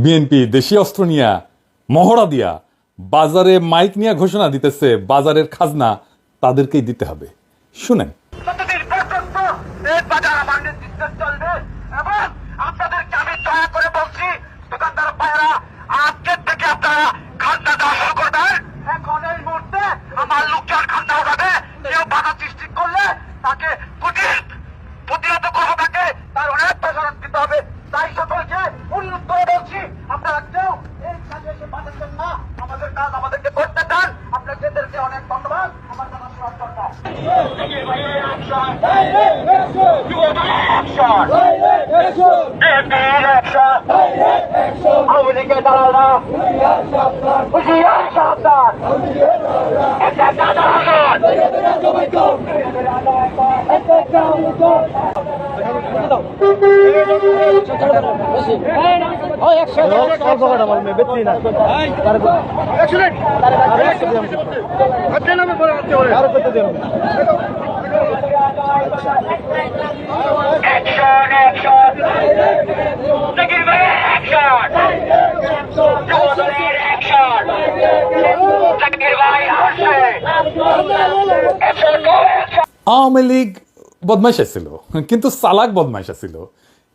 BNP দেশীয় অস্ত্র নিয়া মহড়া দিয়া বাজারে মাইক নিয়ে ঘোষণা দিতেছে বাজারের খাজনা তাদেরকেই দিতে হবে। শুনেন। আওয়ামী লীগ বদমাইশ ছিল, কিন্তু চালাক বদমাইশ ছিল।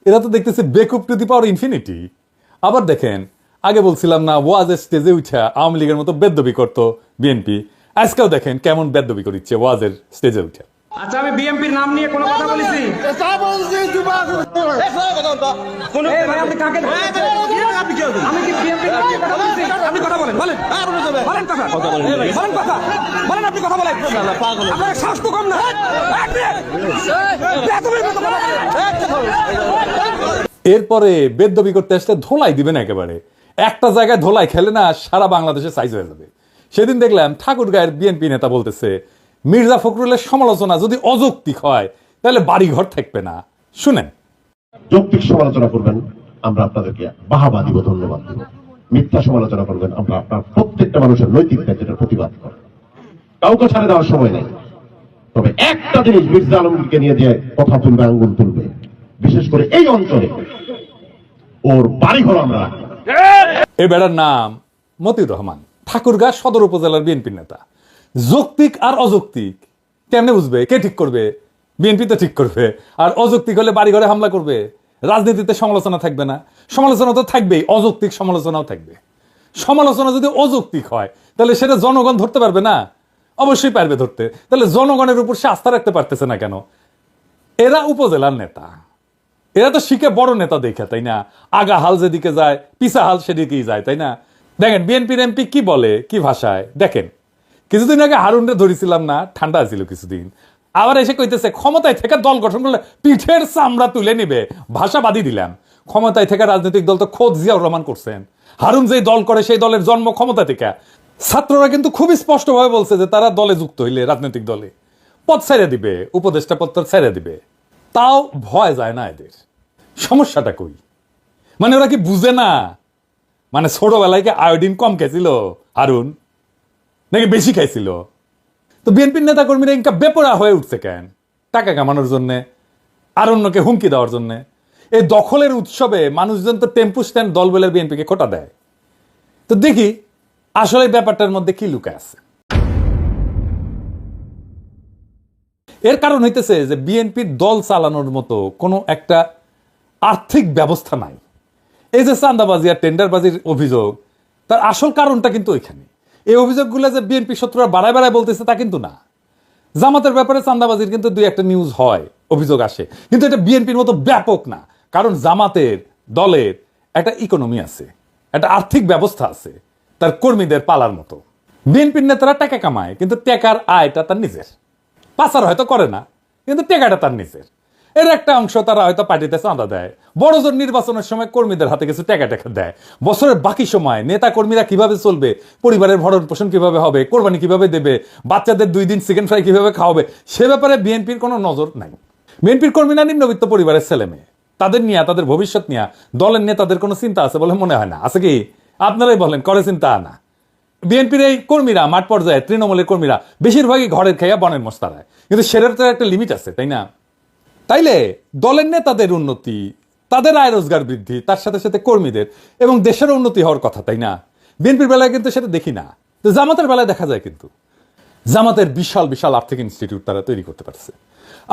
এরা তো দেখতেছে বেকুব টু দি পাওয়ার ইনফিনিটি। আবার দেখেন, আগে বলছিলাম না ওয়াজের স্টেজে উঠা আওয়ামী লীগের মতো বেদ্যবি করতো বিএনপি, আজকেও দেখেন কেমন বেদ্যবি করিচ্ছে ওয়াজের স্টেজে উঠা। আচ্ছা, আমি বিএনপির নাম নিয়ে কোনো কথা বলেছি? আপনি কাকে আমি কি বিএনপির নাম নিয়ে কথা বলেছি? আপনি কথা বলেন, বলেন বলেন কথা বলেন, কথা বলেন, আপনি কথা বলেন। আপনার সাহস তো কম না। এরপরে বেদ্যবি করতে আসলে ধোলাই দিবেন একেবারে। একটা জায়গায় ধোলাই খেলে না সারা বাংলাদেশে সাইজ হয়ে যাবে। সেদিন দেখলাম ঠাকুরগাঁয়ের বিএনপি নেতা বলতেছে মির্জা ফখরুলের সমালোচনা যদি অযৌক্তিক হয় তাহলে বাড়ি ঘর থাকবে না। শুনেন। যৌক্তিক সমালোচনা করবেন, আমরা আপনাদেরকে বাহাবা দিব, ধন্যবাদ দিব। মিথ্যা সমালোচনা করবেন, আমরা আপনার প্রত্যেকটা মানুষের নৈতিক দায়িত্বের প্রতিবাদ করব। কাউকে ছাড়ে দেওয়ার সময় নেই। তবে একটা জিনিস, মির্জা আলমগীরকে নিয়ে যে কথা তুলবে, আঙ্গুল তুলবে, বিশেষ করে এই অঞ্চলে ওর বাড়ি ঘর আমরা। এ বেড়ার নাম মতিউর রহমান, ঠাকুরগাঁ সদর উপজেলার বিএনপির নেতা। যৌক্তিক আর অযৌক্তিক কেমনে বুঝবে? কে ঠিক করবে? বিএনপি তো ঠিক করবে। আর অযৌক্তিক হলে বাড়ি ঘরে হামলা করবে। রাজনীতিতে সমালোচনা থাকবে না? সমালোচনা তো থাকবেই, অযৌক্তিক সমালোচনাও থাকবে। সমালোচনা যদি অযৌক্তিক হয় তাহলে সেটা জনগণ ধরতে পারবে না? অবশ্যই পারবে ধরতে। তাহলে জনগণের উপর সে আস্থা রাখতে পারতেছে না কেন? এরা উপজেলার নেতা, এরা তো শিখে বড় নেতা দেখে, তাই না? আগা হাল যেদিকে যায় পিছা হাল সেদিকেই যায়, তাই না? দেখেন বিএনপির এমপি কি বলে, কি ভাষায়। দেখেন, কিছুদিন আগে হারুনরে ধরেছিলাম না, ঠান্ডা ছিল কিছুদিন, আবার এসে কইতেছে ক্ষমতায় থেকে দল গঠন করলে পিঠের চামড়া তুলে নিবে। ভাষা বাদই দিলাম। ক্ষমতায় থেকে রাজনৈতিক দল তো খোদ জিয়াউর রহমান করছেন। হারুন যেই দল করে সেই দলের জন্ম ক্ষমতা থেকে। ছাত্ররা কিন্তু খুবই স্পষ্টভাবে বলছে যে তারা দলে যুক্ত হইলে, রাজনৈতিক দলে পদ ছেড়ে দিবে, উপদেষ্টা পদ ছেড়ে দিবে। তাও ভয় যায় না এদের। সমস্যাটা কই? মানে ওরা কি বুঝে না? মানে ছোটবেলায় কি আয়োডিন কম খেয়েছিল হারুন, নাকি বেশি খাইছিল? তো বিএনপির নেতা কর্মীরা ইনকা বেপরা হয়ে উঠছে কেন? টাকা কামানোর জন্যে, আর অন্যকে হুমকি দেওয়ার জন্যে। এই দখলের উৎসবে মানুষজন তো টেম্পু স্ট্যান্ড দল বলে বিএনপিকে খোটা দেয়। তো দেখি আসলে ব্যাপারটার মধ্যে কি লুকা আছে। এর কারণ হইতেছে যে বিএনপির দল চালানোর মতো কোনো একটা আর্থিক ব্যবস্থা নাই। এই যে চাঁদাবাজি আর টেন্ডারবাজির অভিযোগ, তার আসল কারণটা কিন্তু ওইখানে। এই অভিযোগগুলো যে বিএনপি শত্রুরা বাড়ায় বাড়ায় বলতেছে তা কিন্তু না। জামাতের ব্যাপারে চাঁদাবাজির কিন্তু দুই একটা নিউজ হয়, অভিযোগ আসে, কিন্তু এটা বিএনপির মতো ব্যাপক না। কারণ জামাতের দলের একটা ইকোনমি আছে, একটা আর্থিক ব্যবস্থা আছে, তার কর্মীদের পালার মতো। বিএনপির নেতারা টাকা কামায়, কিন্তু টাকার আয়টা তার নিজের। পাচার হয়তো করে না, কিন্তু টাকাটা তার নিজের। এর একটা অংশ তারা হয়তো পার্টিতে চাঁদা দেয়, বড় জোর নির্বাচনের সময় কর্মীদের হাতে কিছু টাকা টাকা দেয়। বছরের বাকি সময় নেতা কর্মীরা কিভাবে চলবে, পরিবারের ভরণ পোষণ কিভাবে হবে, কোরবানি কিভাবে দেবে, বাচ্চাদের 2 দিন চিকেন ফ্রাই কিভাবে খাওয়াবে, সে ব্যাপারে বিএনপির কোনো নজর নাই। বিএনপির কর্মীরা নিম্নবিত্ত পরিবারের ছেলে মেয়ে, তাদের নিয়ে, তাদের ভবিষ্যৎ নিয়ে দলের নেতাদের কোনো চিন্তা আছে বলে মনে হয় না। আছে কি? আপনারাই বলেন, করে চিন্তা না? বিএনপির এই কর্মীরা মাঠ পর্যায়ে, তৃণমূলের কর্মীরা বেশিরভাগই ঘরের খাইয়া বনের মশতারায়, কিন্তু সেটার তো একটা লিমিট আছে, তাই না? তাইলে দলের নেতাদের উন্নতি, তাদের আয় রোজগার বৃদ্ধি, তার সাথে সাথে কর্মীদের এবং দেশের উন্নতি হওয়ার কথা, তাই না? বিএনপির বেলায় কিন্তু সেটা দেখি না। তো জামাতের বেলায় দেখা যায়, কিন্তু জামাতের বিশাল বিশাল আর্থিক ইনস্টিটিউট তারা তৈরি করতে পারছে।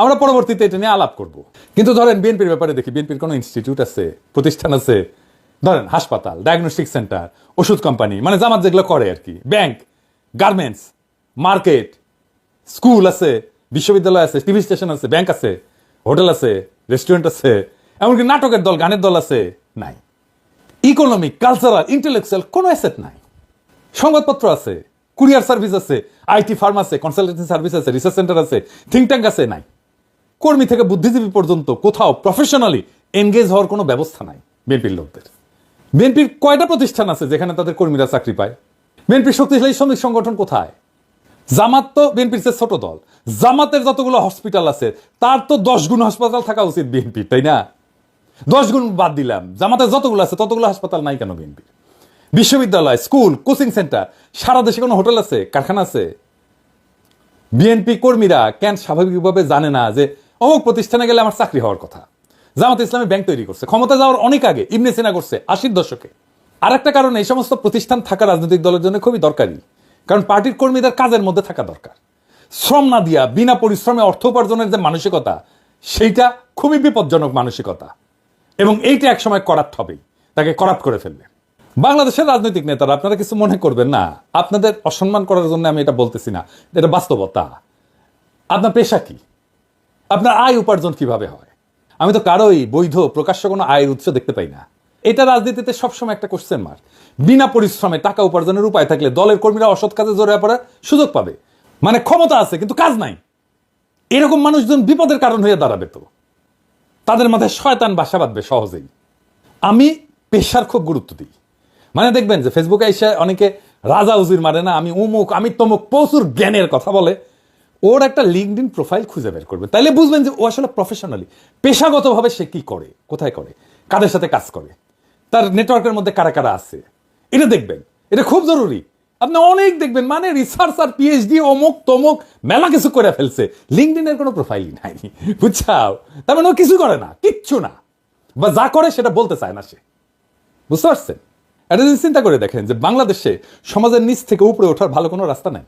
আমরা পরবর্তীতে এটা নিয়ে আলাপ করব। কিন্তু ধরেন বিএনপির ব্যাপারে দেখি, বিএনপির কোনো ইনস্টিটিউট আছে, প্রতিষ্ঠান আছে? ধরেন হাসপাতাল, ডায়াগনস্টিক সেন্টার, ওষুধ কোম্পানি, মানে জামাত যেগুলো করে আর কি, ব্যাংক, গার্মেন্টস, মার্কেট, স্কুল আছে, বিশ্ববিদ্যালয় আছে, টিভি স্টেশন আছে, ব্যাংক আছে, হোটেল আছে, রেস্টুরেন্ট আছে, এমনকি নাটকের দল, গানের দল আছে? নাই। ইকোনমিক, কালচারাল, ইন্টেলেকচুয়াল কোনো অ্যাসেট নাই। সংবাদপত্র আছে, কুরিয়ার সার্ভিস আছে, আইটি ফার্ম আছে, কনসালটেন্সি সার্ভিস আছে, রিসার্চ সেন্টার আছে, থিঙ্ক ট্যাঙ্ক আছে? নাই। কর্মী থেকে বুদ্ধিজীবী পর্যন্ত কোথাও প্রফেশনালি এনগেজ হওয়ার কোনো ব্যবস্থা নাই বিএনপির লোকদের। বিএনপির কয়টা প্রতিষ্ঠান আছে যেখানে তাদের কর্মীরা চাকরি পায়? বিএনপির শক্তিশালী শ্রমিক সংগঠন কোথায়? জামাত তো বিএনপির চেয়ে ছোট দল। জামাতের যতগুলো হসপিটাল আছে তার তো 10 গুণ হাসপাতাল থাকা উচিত বিএনপির, তাই না? 10 গুণ বাদ দিলাম, জামাতের যতগুলো আছে ততগুলো হাসপাতাল নাই কেন বিএনপির? বিশ্ববিদ্যালয়, স্কুল, কোচিং সেন্টার, সারা দেশে কোনো হোটেল আছে, কারখানা আছে? বিএনপি কর্মীরা কেন স্বাভাবিকভাবে জানে না যে অমুক প্রতিষ্ঠানে গেলে আমার চাকরি হওয়ার কথা? জামাত ইসলামী ব্যাংক তৈরি করছে, ক্ষমতা যাওয়ার অনেক আগে, ইবনে সিনা করছে 80-র দশকে। আর একটা কারণ, এই সমস্ত প্রতিষ্ঠান থাকা রাজনৈতিক দলের জন্য খুবই দরকারি, কারণ পার্টির কর্মীদের কাজের মধ্যে থাকা দরকার। শ্রম না দিয়া বিনা পরিশ্রমে অর্থ উপার্জনের যে মানসিকতা, সেইটা খুবই বিপজ্জনক মানসিকতা, এবং এইটা একসময় করাপ্ট হবেই, তাকে করাপ্ট করে ফেলবে। বাংলাদেশের রাজনৈতিক নেতারা, আপনারা কিছু মনে করবেন না, আপনাদের অসম্মান করার জন্য আমি এটা বলতেছি না, এটা বাস্তবতা। আপনার পেশা কি? আপনার আয় উপার্জন কিভাবে হয়? আমি তো কারোই বৈধ প্রকাশ্য কোনো আয়ের উৎস দেখতে পাই না। এটা রাজনীতিতে সবসময় একটা কোশ্চেন মার্ক। বিনা পরিশ্রমে টাকা উপার্জনের উপায় থাকলে দলের কর্মীরা অসৎ কাজে জড়িয়ে পড়ার সুযোগ পাবে। মানে ক্ষমতা আছে কিন্তু কাজ নাই, এরকম মানুষজন বিপদের কারণ হয়ে দাঁড়াবে। তো তাদের মাথায় শয়তান বাসা বাঁধবে সহজেই। আমি পেশার খুব গুরুত্ব দিই। মানে দেখবেন যে ফেসবুকে এসে অনেকে রাজা উজির মারে না, আমি অমুক, আমি তমুক, প্রচুর জ্ঞানের কথা বলে। ওর একটা লিঙ্কডইন প্রোফাইল খুঁজে বের করবে, তাইলে বুঝবেন যে ও আসলে প্রফেশনালি, পেশাগতভাবে সে কি করে, কোথায় করে, কাদের সাথে কাজ করে, তার নেটওয়ার্কের মধ্যে কারা কারা আছে, এটা দেখবেন। এটা খুব জরুরি। আপনি অনেক দেখবেন মানে রিসার্চার, পিএইচডি, অমুক তমুক, মেলা কিছু করে ফেলছে, লিঙ্কডইনের কোনো প্রোফাইলই নাই, বুঝছাও? তার মানে ও কিছু করে না, কিচ্ছু না, বা যা করে সেটা বলতে চায় না সে। বুঝতে পারছেন? এটা যদি চিন্তা করে দেখেন যে বাংলাদেশে সমাজের নিচ থেকে উপরে ওঠার ভালো কোনো রাস্তা নাই।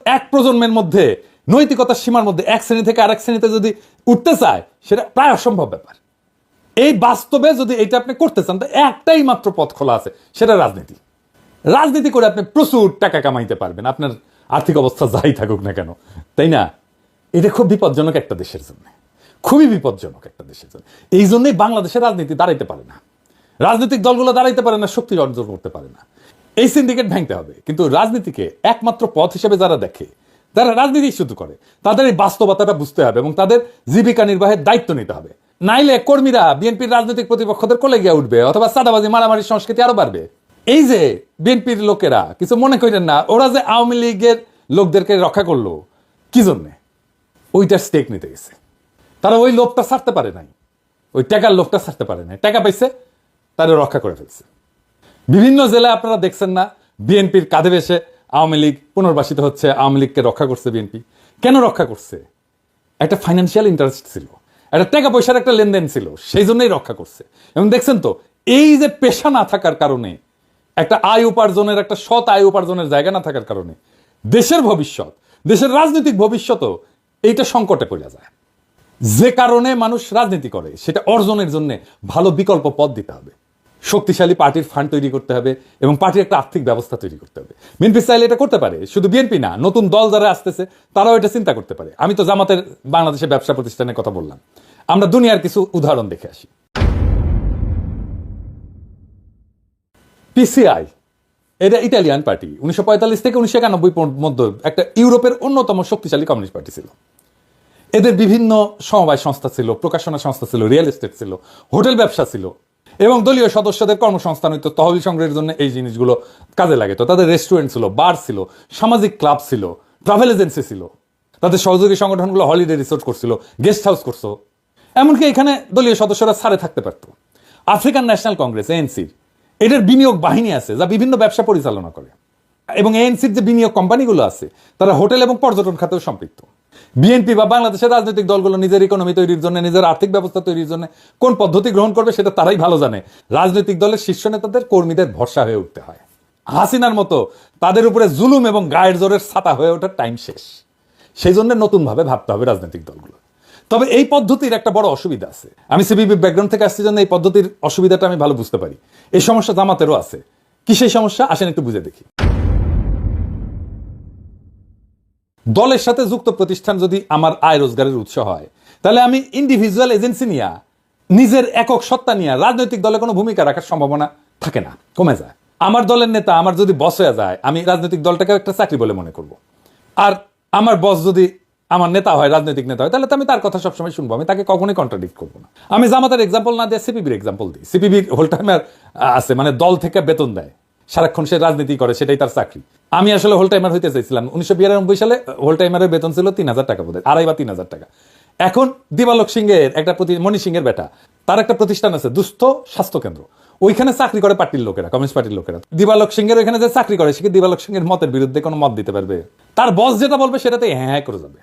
এক প্রজন্মের মধ্যে নৈতিকতার সীমার মধ্যে এক শ্রেণী থেকে আরেক শ্রেণীতে যদি উঠতে চায়, সেটা প্রায় অসম্ভব ব্যাপার। এই বাস্তবে যদি এটা আপনি করতে চান, তো একটাই মাত্র পথ খোলা আছে, সেটা রাজনীতি। রাজনীতি করে আপনি প্রচুর টাকা কামাইতে পারবেন, আপনার আর্থিক অবস্থা যাই থাকুক না কেন, তাই না? এটা খুব বিপজ্জনক একটা দেশের জন্য, খুবই বিপজ্জনক একটা দেশের জন্য। এই জন্যই বাংলাদেশের রাজনীতি দাঁড়াইতে পারে না, রাজনৈতিক দলগুলো দাঁড়াইতে পারে না, শক্তি অর্জন করতে পারে না। এই সিন্ডিকেট ভাঙতে হবে। কিন্তু রাজনীতিকে একমাত্র পথ হিসেবে যারা দেখে, যারা রাজনীতি শুধু করে, তাদের এই বাস্তবতাটা বুঝতে হবে এবং তাদের জীবিকা নির্বাহের দায়িত্ব নিতে হবে। নাইলে কর্মীরা বিএনপির রাজনৈতিক প্রতিপক্ষদের কোলে গিয়ে উঠবে, অথবা সাদাবাজি মারামারি সংস্কৃতি আরো বাড়বে। এই যে বিএনপির লোকেরা, কিছু মনে করেন না, ওরা যে আওয়ামী লীগের লোকদেরকে রক্ষা করলো কি জন্যে? ওইটার স্টেক নিতে গেছে। তারা ওই লোকটা ছাড়তে পারে নাই, ওই টাকার লোকটা ছাড়তে পারে নাই, টাকা পাইছে, তারা রক্ষা করে ফেলছে। বিভিন্ন জেলায় আপনারা দেখছেন না, বিএনপির কাঁধে বেশে আওয়ামী লীগ পুনর্বাসিত হচ্ছে, আওয়ামী লীগকে রক্ষা করছে বিএনপি। কেন রক্ষা করছে? একটা ফাইন্যান্সিয়াল ইন্টারেস্ট ছিল, একটা টাকা পয়সার একটা লেনদেন ছিল, সেই জন্যই রক্ষা করছে। এবং দেখছেন তো, এই যে পেশা না থাকার কারণে, একটা আয় উপার্জনের, একটা সৎ আয় উপার্জনের জায়গা না থাকার কারণে দেশের ভবিষ্যৎ, দেশের রাজনৈতিক ভবিষ্যৎও এইটা সংকটে পড়ে যায়। যে কারণে মানুষ রাজনীতি করে, সেটা অর্জনের জন্য ভালো বিকল্প পথ দিতে হবে। শক্তিশালী পার্টির ফান্ড তৈরি করতে হবে এবং পার্টির একটা আর্থিক ব্যবস্থা তৈরি করতে হবে। বিএনপি চাইলে এটা করতে পারে, শুধু বিএনপি না, নতুন দল যারা আসতেছে তারাও এটা চিন্তা করতে পারে। আমি তো জামাতের বাংলাদেশের ব্যবসা প্রতিষ্ঠানের কথা বললাম, আমরা দুনিয়ার কিছু উদাহরণ দেখে আসি। পিসিআই, এটা ইটালিয়ান পার্টি, 1945 থেকে 1991 মধ্যে একটা ইউরোপের অন্যতম শক্তিশালী কমিউনিস্ট পার্টি ছিল। এদের বিভিন্ন সমবায় সংস্থা ছিল, প্রকাশনা সংস্থা ছিল, রিয়েল এস্টেট ছিল, হোটেল ব্যবসা ছিল, এবং দলীয় সদস্যদের কর্মসংস্থান হইতো, তহবিল সংগ্রহের জন্য এই জিনিসগুলো কাজে লাগে। তো তাদের রেস্টুরেন্ট ছিল, বার ছিল, সামাজিক ক্লাব ছিল, ট্রাভেল এজেন্সি ছিল, তাদের সহযোগী সংগঠনগুলো হলিডে রিসোর্ট করছিল, গেস্ট হাউস করছো, এমনকি এখানে দলীয় সদস্যরা ছাড়ে থাকতে পারতো। আফ্রিকান ন্যাশনাল কংগ্রেস, ANC, এটার বিনিয়োগ বাহিনী আছে যা বিভিন্ন ব্যবসা পরিচালনা করে। এবং এএনসির যে বিনিয়োগ কোম্পানিগুলো আছে তারা হোটেল এবং পর্যটন খাতেও সম্পৃক্ত। বিএনপি বা বাংলাদেশের রাজনৈতিক দলগুলো নিজের ইকোনমি তৈরির জন্য, নিজের আর্থিক ব্যবস্থা তৈরির জন্য কোন পদ্ধতি গ্রহণ করবে সেটা তারাই ভালো জানে। রাজনৈতিক দলের শীর্ষ নেতাদের কর্মীদের ভরসা হয়ে উঠতে হয়। হাসিনার মতো তাদের উপরে জুলুম এবং গায়ের জোরের ছাতা হয়ে ওঠার টাইম শেষ। সেই জন্য নতুনভাবে ভাবতে হবে রাজনৈতিক দলগুলো। তবে এই পদ্ধতির একটা বড় অসুবিধা আছে। আমি সিপিবি ব্যাকগ্রাউন্ড থেকে আসছি জন্য এই পদ্ধতির অসুবিধাটা আমি ভালো বুঝতে পারি। এই সমস্যা জামাতেরও আছে। কি সেই সমস্যা? আসেন একটু বুঝে দেখি। দলের সাথে যুক্ত প্রতিষ্ঠান যদি আমার আয় রোজগারের উৎস হয়, তাহলে আমি ইন্ডিভিজুয়াল এজেন্সি নিয়ে, নিজের একক সত্তা নিয়ে রাজনৈতিক দলে কোনো ভূমিকা রাখার সম্ভাবনা থাকে না, কমে যায়। আমার দলের নেতা আমার যদি বস হয়ে যায়, আমি রাজনৈতিক দলটাকে একটা চাকরি বলে মনে করব। আর আমার বস যদি আমার নেতা হয়, রাজনৈতিক নেতা হয়, তাহলে তো আমি তার কথা সবসময় শুনবো, আমি তাকে কখনোই কন্ট্রাডিক্ট করবো না। আমি জামাতের এক্সাম্পল না দিয়ে সিপিবির এক্সাম্পল দিই। সিপিবির হোল টাইমার আছে, মানে দল থেকে বেতন দেয়, সারাক্ষণ সে রাজনীতি করে, সেটাই তার চাকরি। আমি আসলে হোল টাইমার হইতে চাইছিলাম। 1992 সালে হোল টাইমারের বেতন ছিল 3000 টাকা, বোধ হয় 2.5 বা 3000 টাকা। এখন দিবালক সিংহের একটা মণি সিংহের বেটা, তার একটা প্রতিষ্ঠান আছে দুস্থ স্বাস্থ্য কেন্দ্র, ওইখানে চাকরি করে পার্টির লোকেরা, কমিউনিস্ট পার্টির লোকেরা। দিবালক সিংহের ওইখানে যে চাকরি করে, সে কি দিবালক সিংহের মতের বিরুদ্ধে কোনো মত দিতে পারবে? তার বস যেটা বলবে সেটাতে হ্যাঁ করে যাবে।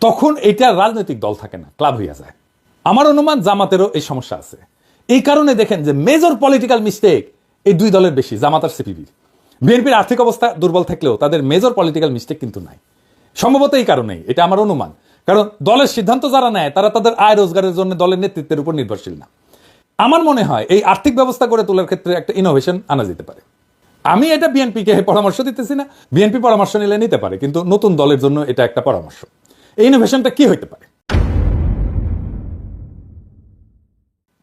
তখন এটা রাজনৈতিক দল থাকে না, ক্লাব হইয়া যায়। আমার অনুমান জামাতেরও এই সমস্যা আছে। এই কারণে দেখেন যে মেজর পলিটিক্যাল মিস্টেক এই দুই দলের বেশি, জামাত আর সিপিবির। বিএনপির আর্থিক অবস্থা দুর্বল থাকলেও তাদের মেজর পলিটিক্যাল মিস্টেক কিন্তু নাই। সম্ভবত এই কারণেই, এটা আমার অনুমান। কারণ দলের সিদ্ধান্ত যারা নেয় তারা তাদের আয় রোজগারের জন্য দলের নেতৃত্বের উপর নির্ভরশীল না। আমার মনে হয় এই আর্থিক ব্যবস্থা গড়ে তোলার ক্ষেত্রে একটা ইনোভেশন আনা যেতে পারে। আমি এটা বিএনপিকে পরামর্শ দিতেছি না, বিএনপি পরামর্শ নিলে নিতে পারে, কিন্তু নতুন দলের জন্য এটা একটা পরামর্শ। এই ইনোভেশনটা কি হইতে পারে?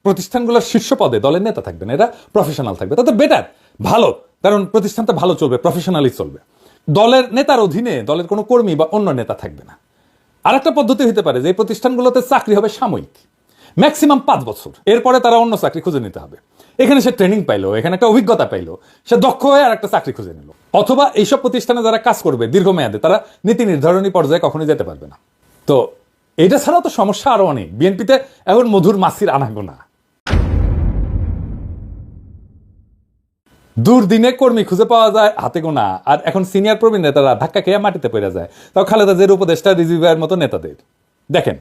প্রতিষ্ঠানগুলোর শীর্ষ পদে দলের নেতা থাকবে না, এরা প্রফেশনাল থাকবে, তাতে বেটার, ভালো। কারণ প্রতিষ্ঠানটা ভালো চলবে, প্রফেশনালি চলবে। দলের নেতার অধীনে দলের কোনো কর্মী বা অন্য নেতা থাকবে না। আর একটা পদ্ধতি হতে পারে যে এই প্রতিষ্ঠানগুলোতে চাকরি হবে সাময়িক, ম্যাক্সিমাম 5 বছর। এরপরে তারা অন্য চাকরি খুঁজে নিতে হবে। এখানে সে ট্রেনিং পাইলো, এখানে একটা অভিজ্ঞতা পাইলো, সে দক্ষ হয়ে আর একটা চাকরি খুঁজে নিল। অথবা এইসব প্রতিষ্ঠানে যারা কাজ করবে দীর্ঘমেয়াদে, তারা নীতি নির্ধারণী পর্যায়ে কখনোই যেতে পারবে না। তো এটা ছাড়াও তো সমস্যা আরো অনেক। বিএনপিতে এখন মধুর মাছির আনাগোনা, দুর্দিনে কর্মী খুঁজে পাওয়া যায় হাতে গোনা। আর এখন সিনিয়র প্রবীণ নেতারা ধাক্কা খেয়ে মাটিতে পড়ে যায়। তাও খালেদা জিয়ার উপদেষ্টা রিজভী ভাইয়ের মতো নেতাদের দেখেন।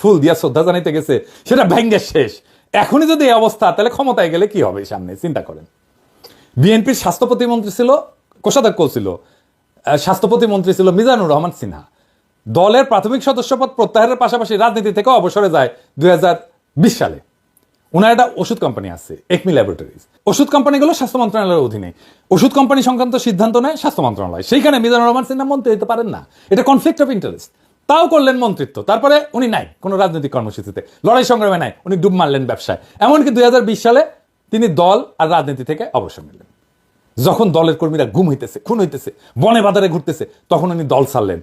ফুল দিয়া শ্রদ্ধা জানাইতে গেছে, সেটা ভেঙ্গে শেষ। এখনই যদি এই অবস্থা, তাহলে ক্ষমতায় গেলে কি হবে সামনে, চিন্তা করেন। বিএনপির স্বাস্থ্য প্রতিমন্ত্রী ছিল, কোষাধ্যক্ষ ছিল, স্বাস্থ্য প্রতিমন্ত্রী ছিল মিজানুর রহমান সিনহা। দলের প্রাথমিক সদস্যপদ প্রত্যাহারের পাশাপাশি রাজনীতি থেকে অবসরে যায় 2020 সালে। ওনার একটা ওষুধ কোম্পানি আছে, একমি ল্যাবরেটরিজ। ওষুধ কোম্পানিগুলো স্বাস্থ্য মন্ত্রণালয়ের অধীনে। ওষুধ কোম্পানি সংক্রান্ত সিদ্ধান্ত নেয় স্বাস্থ্য মন্ত্রণালয়। সেইখানে মিজানুর রহমান সিনহা মন্ত্রী হতে পারেন না, এটা কনফ্লিক্ট অফ ইন্টারেস্ট। তাও করলেন মন্ত্রিত্ব। তারপরে উনি নাই কোনো রাজনৈতিক কর্মসূচিতে, লড়াই সংগ্রামে নাই, উনি ডুব মারলেন ব্যবসায়। এমনকি 2020 সালে তিনি দল আর রাজনীতি থেকে অবসর নিলেন। যখন দলের কর্মীরা গুম হইতেছে, খুন হইতেছে, বনে বাজারে ঘুরতেছে, তখন উনি দল ছাড়লেন।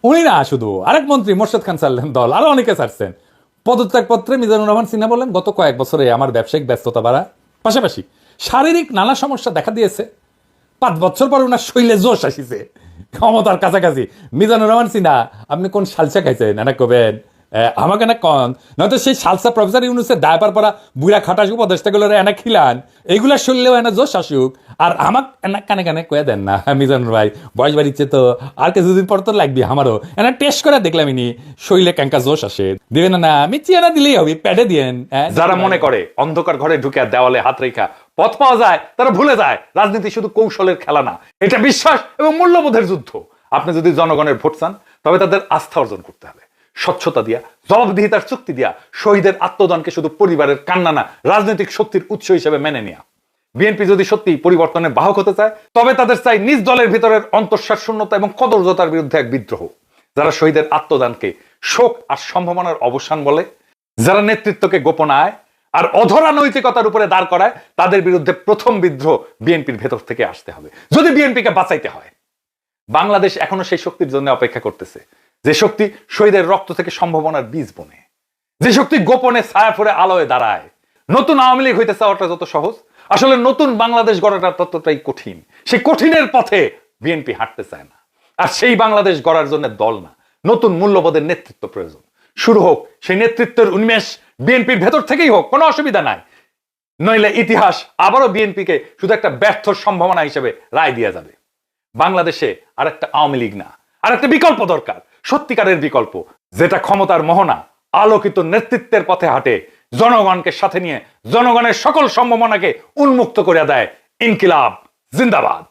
উনি না, শুধু আরেক মন্ত্রী মোর্শেদ খান ছাড়লেন দল, আরো অনেকে ছাড়ছেন। পদত্যাগপত্রে মিজানুর রহমান সিনহা বলেন, গত কয়েক বছরে আমার ব্যবসায়িক ব্যস্ততা বাড়া, পাশাপাশি শারীরিক নানা সমস্যা দেখা দিয়েছে। 5 বছর পর ওনার শৈলে জোশ আসিছে, ক্ষমতার কাছাকাছি। মিজানুর রহমান সিনহা, আপনি কোন সালসা খাইছেন এনা কবেন, আমাকে না কন, নয়তো সেই সালসা প্রফেসর ইউনুসের ডায়পার পরা বুড়া খাটাস উপদেষ্টাগুলোর এনা খিলান, এইগুলা শুনলেও এনা জোশ আসুক। আর আমাক এনা কানে কানে কয়ে দেন না, মিজানুর ভাই বয়স বাড়িচ্ছে তো, আর কিছুদিন পর তো লাগবে আমারও, এনা টেস্ট করে দেখলাম ইনি শৈলে ক্যাঙ্কা জোশ আসে, দিবেন না? আমি চিয়ানা দিলেই হবে, প্যাডে দিয়েন। যারা মনে করে অন্ধকার ঘরে ঢুকে দেওয়ালে হাত রেখা পথ পাওয়া যায়, তারা ভুলে যায় রাজনীতি শুধু কৌশলের খেলা না, এটা বিশ্বাস এবং মূল্যবোধের যুদ্ধ। আপনি যদি জনগণের ভোট চান, তবে তাদের আস্থা অর্জন করতে হবে স্বচ্ছতা দিয়া, জবাবদিহিতার চুক্তি দিয়া, শহীদের আত্মদানকে শুধু পরিবারের কান্না না, রাজনৈতিক শক্তির উৎস হিসেবে মেনে নেয়া। বিএনপি যদি সত্যি পরিবর্তনের বাহক হতে চায়, তবে তাদের চাই নিজ দলের ভিতরের অন্তঃসার শূন্যতা এবং কদর্যতার বিরুদ্ধে এক বিদ্রোহ। যারা শহীদের আত্মদানকে শোক আর সম্ভাবনার অবসান বলে, যারা নেতৃত্বকে গোপনায় আর অধরা নৈতিকতার উপরে দাঁড় করায়, তাদের বিরুদ্ধে প্রথম বিদ্রোহ বিএনপির ভেতর থেকে আসতে হবে, যদি বিএনপিকে বাঁচাইতে হয়। বাংলাদেশ এখনো সেই শক্তির জন্য অপেক্ষা করতেছে, যে শক্তি শহীদের রক্ত থেকে সম্ভাবনার বীজ বনে, যে শক্তি গোপনে ছায়া ফুরে আলোয় দাঁড়ায়। নতুন আওয়ামী লীগ হইতে চাওয়াটা যত সহজ, আসলে নতুন বাংলাদেশ গড়াটা ততটাই কঠিন। সেই কঠিনের পথে বিএনপি হাঁটতে চায় না। আর সেই বাংলাদেশ গড়ার জন্য দল না, নতুন মূল্যবোধের নেতৃত্ব প্রয়োজন। শুরু হোক সেই নেতৃত্বের উন্মেষ বিএনপির ভেতর থেকেই হোক, কোনো অসুবিধা নাই। নইলে ইতিহাস আবারও বিএনপিকে শুধু একটা ব্যর্থ সম্ভাবনা হিসেবে রায় দিয়ে যাবে। বাংলাদেশে আর একটা আওয়ামী লীগ না, আর একটা বিকল্প দরকার, সত্যিকারের বিকল্প, যেটা ক্ষমতার মোহনা আলোকিত নেতৃত্বের পথে হাঁটে, জনগণকে সাথে নিয়ে জনগণের সকল সম্ভাবনাকে উন্মুক্ত করে দেয়। ইনকিলাব জিন্দাবাদ।